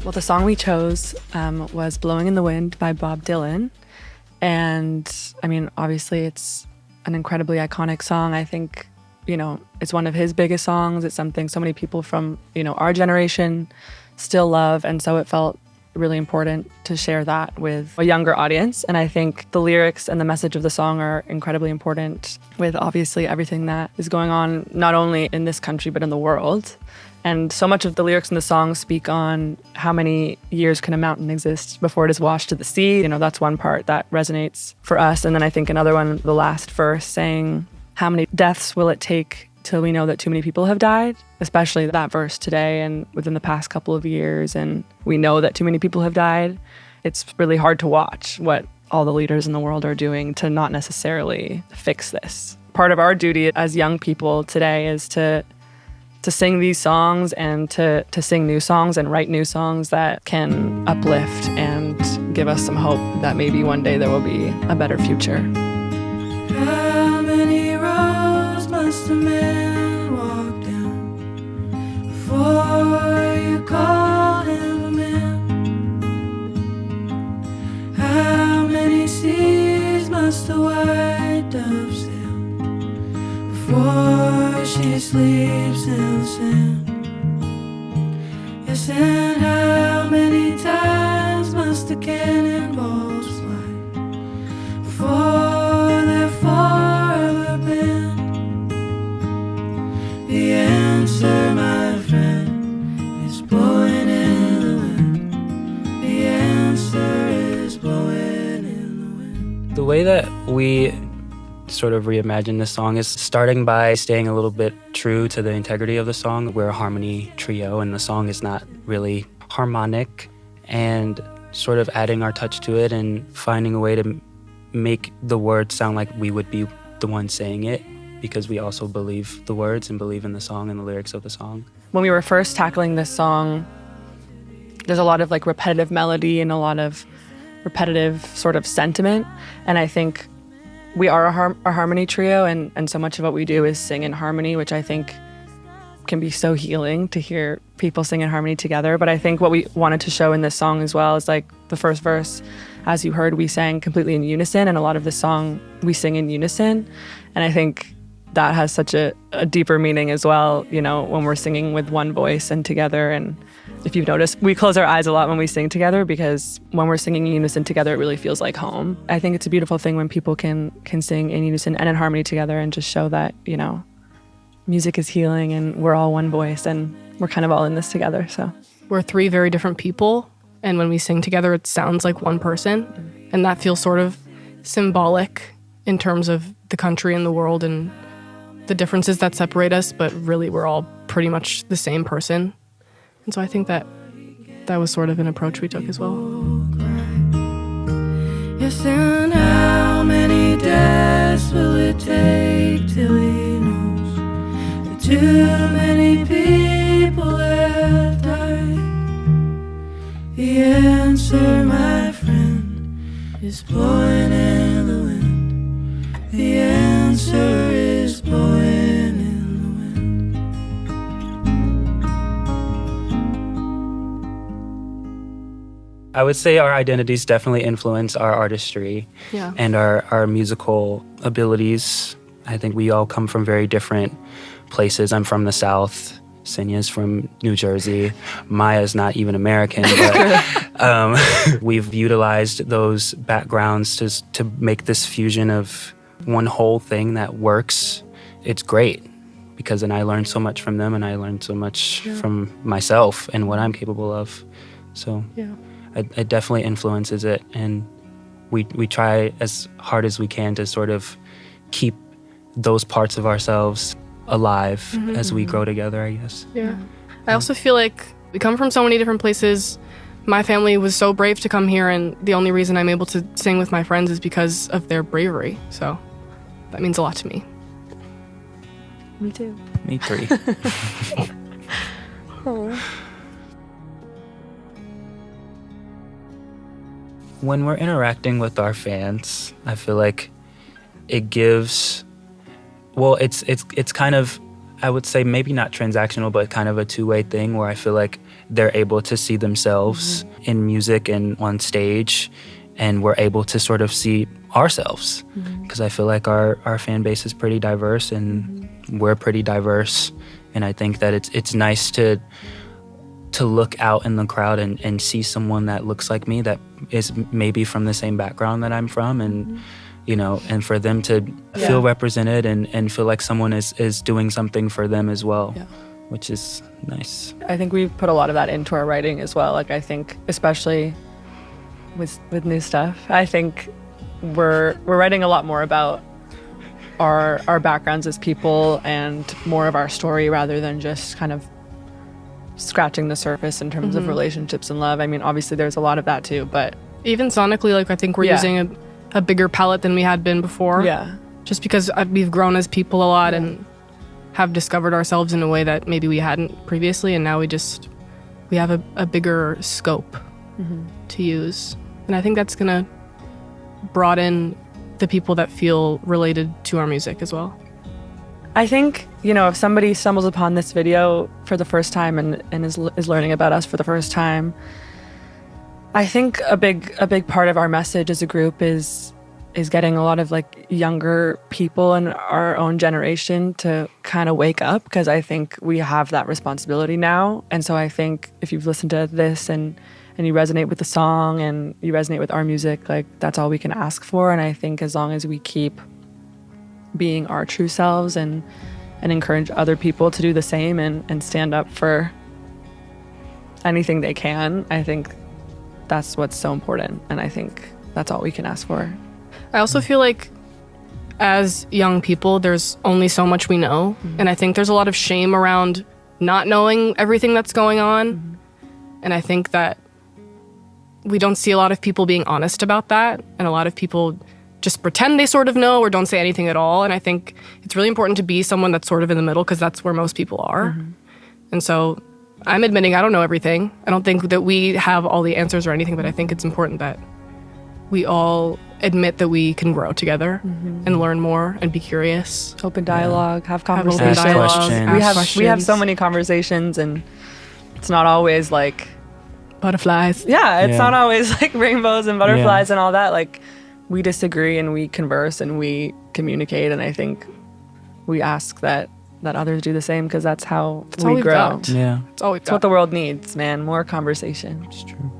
Well, the song we chose was Blowing in the Wind by Bob Dylan. And I mean, obviously it's an incredibly iconic song. I think, it's one of his biggest songs. It's something so many people from, our generation still love. And so it felt really important to share that with a younger audience. And I think the lyrics and the message of the song are incredibly important with obviously everything that is going on, not only in this country, but in the world. And so much of the lyrics in the song speak on how many years can a mountain exist before it is washed to the sea. That's one part that resonates for us. And then I think another one, the last verse saying, how many deaths will it take till we know that too many people have died? Especially that verse today and within the past couple of years. And we know that too many people have died. It's really hard to watch what all the leaders in the world are doing to not necessarily fix this. Part of our duty as young people today is to sing these songs and to sing new songs and write new songs that can uplift and give us some hope that maybe one day there will be a better future. How many roads must a man walk down before you call him a man? How many seas must a white dove sail before she sleeps in the sand? Yes, and how many times must the cannonballs fly before they're forever banned? The answer, my friend, is blowing in the wind. The answer is blowing in the wind. The way that we sort of reimagine this song is starting by staying a little bit true to the integrity of the song. We're a harmony trio and the song is not really harmonic, and sort of adding our touch to it and finding a way to make the words sound like we would be the one saying it, because we also believe the words and believe in the song and the lyrics of the song. When we were first tackling this song, there's a lot of repetitive melody and a lot of repetitive sort of sentiment. And I think we are a harmony trio, and so much of what we do is sing in harmony, which I think can be so healing to hear people sing in harmony together. But I think what we wanted to show in this song as well is the first verse, as you heard, we sang completely in unison, and a lot of this song we sing in unison. And I think that has such a deeper meaning as well, when we're singing with one voice and together. And if you've noticed, we close our eyes a lot when we sing together, because when we're singing in unison together, it really feels like home. I think it's a beautiful thing when people can sing in unison and in harmony together and just show that, music is healing and we're all one voice and we're kind of all in this together. So we're three very different people, and when we sing together, it sounds like one person. And that feels sort of symbolic in terms of the country and the world and the differences that separate us, but really we're all pretty much the same person. And so I think that was sort of an approach we took as well. Yes, and how many deaths will it take till he knows that too many people have died? The answer, my friend, is blowing in the wind. The answer is blowing in the wind. I would say our identities definitely influence our artistry and our musical abilities. I think we all come from very different places. I'm from the South. Senya's from New Jersey. Maya's not even American, but we've utilized those backgrounds to make this fusion of one whole thing that works. It's great, because then I learned so much from them and I learned so much from myself and what I'm capable of. So it definitely influences it, and we try as hard as we can to sort of keep those parts of ourselves alive as we grow together, I guess. Yeah. I also feel like we come from so many different places. My family was so brave to come here, and the only reason I'm able to sing with my friends is because of their bravery. So that means a lot to me. Me too. Me three. When we're interacting with our fans, I feel like it gives, well, it's kind of I would say maybe not transactional, but kind of a two-way thing where I feel like they're able to see themselves in music and on stage, and we're able to sort of see ourselves. Because I feel like our fan base is pretty diverse, and we're pretty diverse. And I think that it's nice to look out in the crowd and see someone that looks like me, that is maybe from the same background that I'm from, and you know, and for them to feel represented and feel like someone is doing something for them as well, which is nice. I think we've put a lot of that into our writing as well. Like, I think especially with new stuff, I think we're writing a lot more about our backgrounds as people and more of our story rather than just kind of scratching the surface in terms of relationships and love. I mean, obviously there's a lot of that too, but even sonically, like, I think we're using a bigger palette than we had been before. Yeah. Just because we've grown as people a lot and have discovered ourselves in a way that maybe we hadn't previously, and now we have a bigger scope to use. And I think that's gonna broaden the people that feel related to our music as well. I think, you know, if somebody stumbles upon this video for the first time and is learning about us for the first time, I think a big part of our message as a group is getting a lot of like younger people in our own generation to kind of wake up, because I think we have that responsibility now. And so I think if you've listened to this and you resonate with the song and you resonate with our music, like, that's all we can ask for. And I think as long as we keep being our true selves and encourage other people to do the same and stand up for anything they can, I think that's what's so important. And I think that's all we can ask for. I also feel like as young people, there's only so much we know. And I think there's a lot of shame around not knowing everything that's going on. And I think that we don't see a lot of people being honest about that. And a lot of people just pretend they sort of know or don't say anything at all. And I think it's really important to be someone that's sort of in the middle, because that's where most people are. And so I'm admitting I don't know everything. I don't think that we have all the answers or anything, but I think it's important that we all admit that we can grow together and learn more and be curious. Open dialogue, have conversations. Open dialogue, We have so many conversations, and it's not always like butterflies. It's not always like rainbows and butterflies and all that. Like, we disagree and we converse and we communicate, and I think we ask that others do the same, because that's how we grow. Yeah. It's all we've It's what the world needs, man. More conversation. It's true.